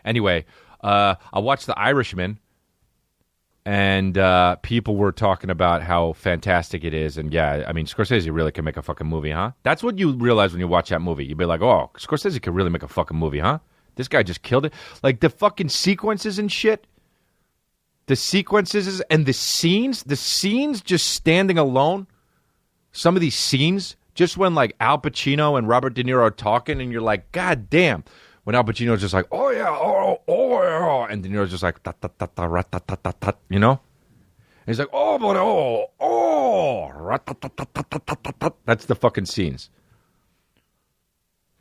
Anyway, I watched The Irishman, and people were talking about how fantastic it is. And yeah, I mean, Scorsese really can make a fucking movie, huh? That's what you realize when you watch that movie. You'd be like, oh, Scorsese could really make a fucking movie, huh? This guy just killed it. Like the fucking sequences and shit. The sequences and the scenes just standing alone. Some of these scenes, just when like Al Pacino and Robert De Niro are talking, and you're like, God damn. When Al Pacino's just like, oh yeah, oh yeah, and De Niro's just like, ta ta ta ta ra ta ta ta ta, you know? And he's like, oh, but ra ta ta ta ta ta ta ta ta. That's the fucking scenes.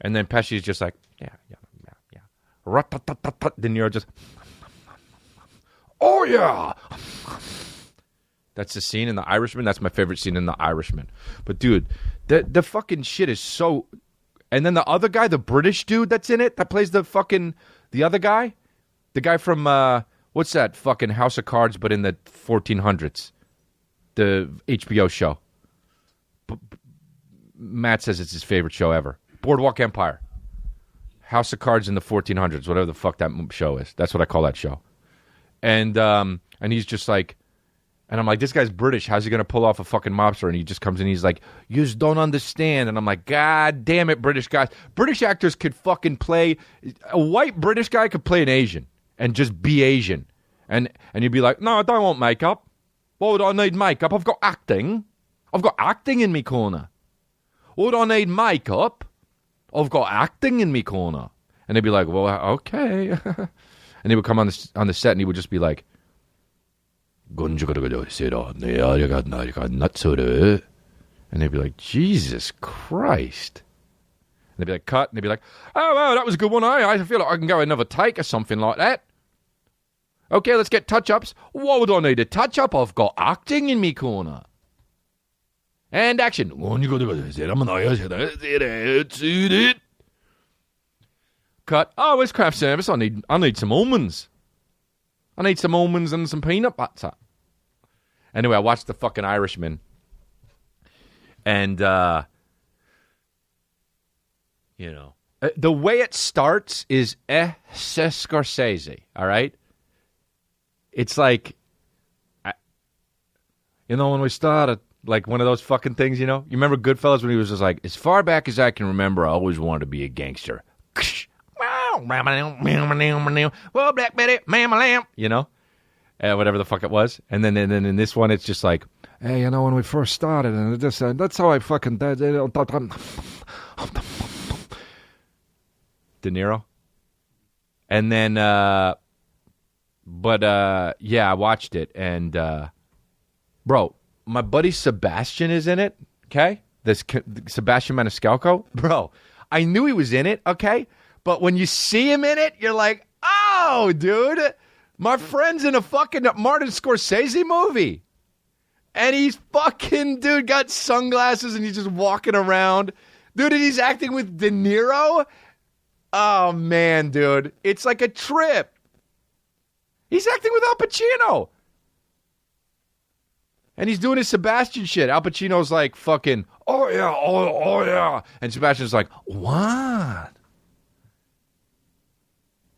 And then Pesci's just like, yeah. Ra ta ta ta ta. De Niro just, oh yeah. That's the scene in The Irishman. That's my favorite scene in The Irishman. But dude, the fucking shit is so. And then the other guy, the British dude that's in it, that plays the other guy, the guy from what's that fucking House of Cards, but in the 1400s, the HBO show. Matt says it's his favorite show ever. Boardwalk Empire, House of Cards in the 1400s, whatever the fuck that show is. That's what I call that show. And he's just like. And I'm like, this guy's British. How's he going to pull off a fucking mobster? And he just comes in, he's like, you just don't understand. And I'm like, God damn it, British guys. British actors could fucking play. A white British guy could play an Asian and just be Asian. And you'd be like, no, I don't want makeup. Why would I need makeup? I've got acting. I've got acting in me corner. Why would I need makeup? I've got acting in me corner. And they'd be like, well, okay. And he would come on the set and he would just be like, and they'd be like, Jesus Christ. And they'd be like, cut. And they'd be like, oh, well, that was a good one. I feel like I can go another take or something like that. Okay, let's get touch-ups. Why would I need a touch-up? I've got acting in me corner. And action. Cut. Oh, it's craft service. I need some almonds. I need some almonds and some peanut butter. Anyway, I watched The fucking Irishman. And, the way it starts is Scorsese, all right? It's like, when we started, like one of those fucking things, you know? You remember Goodfellas when he was just like, as far back as I can remember, I always wanted to be a gangster. Well, Black Betty, Mama Lamb, whatever the fuck it was. And then in this one, it's just like, hey, when we first started, and that's how I fucking did it. De Niro. And then, I watched it, and, bro, my buddy Sebastian is in it, okay? This Sebastian Maniscalco. Bro, I knew he was in it, okay? But when you see him in it, you're like, oh, dude, my friend's in a fucking Martin Scorsese movie. And he's fucking, dude, got sunglasses and he's just walking around. Dude, and he's acting with De Niro. Oh, man, dude. It's like a trip. He's acting with Al Pacino. And he's doing his Sebastian shit. Al Pacino's like fucking, oh, yeah, oh, yeah. And Sebastian's like, what?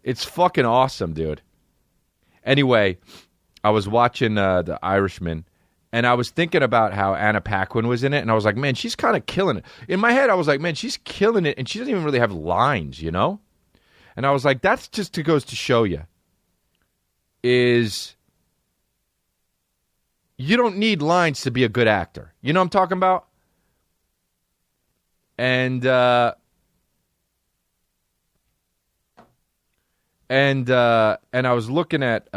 It's fucking awesome, dude. Anyway, I was watching The Irishman, and I was thinking about how Anna Paquin was in it, and I was like, man, she's kind of killing it. In my head, I was like, man, she's killing it, and she doesn't even really have lines, And I was like, that's just goes to show you, is you don't need lines to be a good actor. You know what I'm talking about? And I was looking at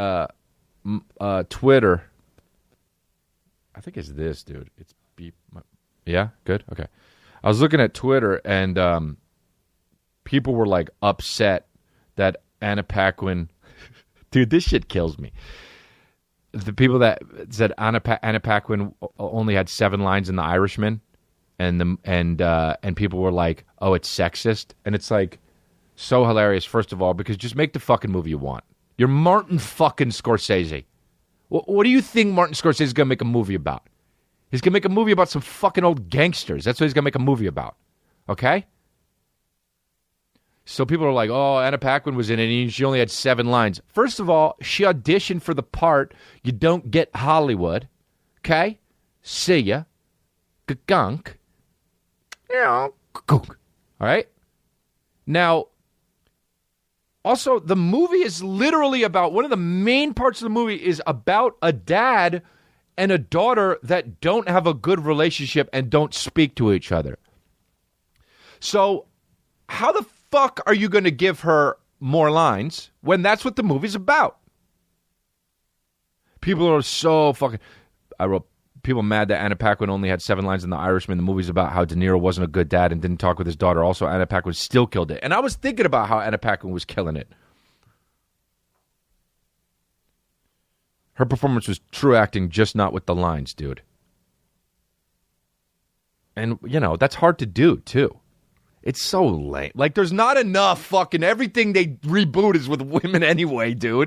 Twitter. I think it's this, dude. It's beep. Yeah, good. Okay. I was looking at Twitter, and people were like upset that Anna Paquin. Dude, this shit kills me. The people that said Anna Paquin only had 7 lines in The Irishman, and people were like, "Oh, it's sexist," and it's like. So hilarious, first of all, because just make the fucking movie you want. You're Martin fucking Scorsese. What do you think Martin Scorsese is going to make a movie about? He's going to make a movie about some fucking old gangsters. That's what he's going to make a movie about. Okay? So people are like, oh, Anna Paquin was in it and she only had 7 lines. First of all, she auditioned for the part. You don't get Hollywood. Okay? See ya. Gunk. All right? Now, also, the movie is literally about, one of the main parts of the movie is about a dad and a daughter that don't have a good relationship and don't speak to each other. So, how the fuck are you going to give her more lines when that's what the movie's about? People are so fucking... I wrote, people mad that Anna Paquin only had 7 lines in The Irishman. The movie's about how De Niro wasn't a good dad and didn't talk with his daughter. Also, Anna Paquin still killed it. And I was thinking about how Anna Paquin was killing it. Her performance was true acting, just not with the lines, dude. And, you know, that's hard to do, too. It's so lame. Like, there's not enough fucking... Everything they reboot is with women anyway, dude.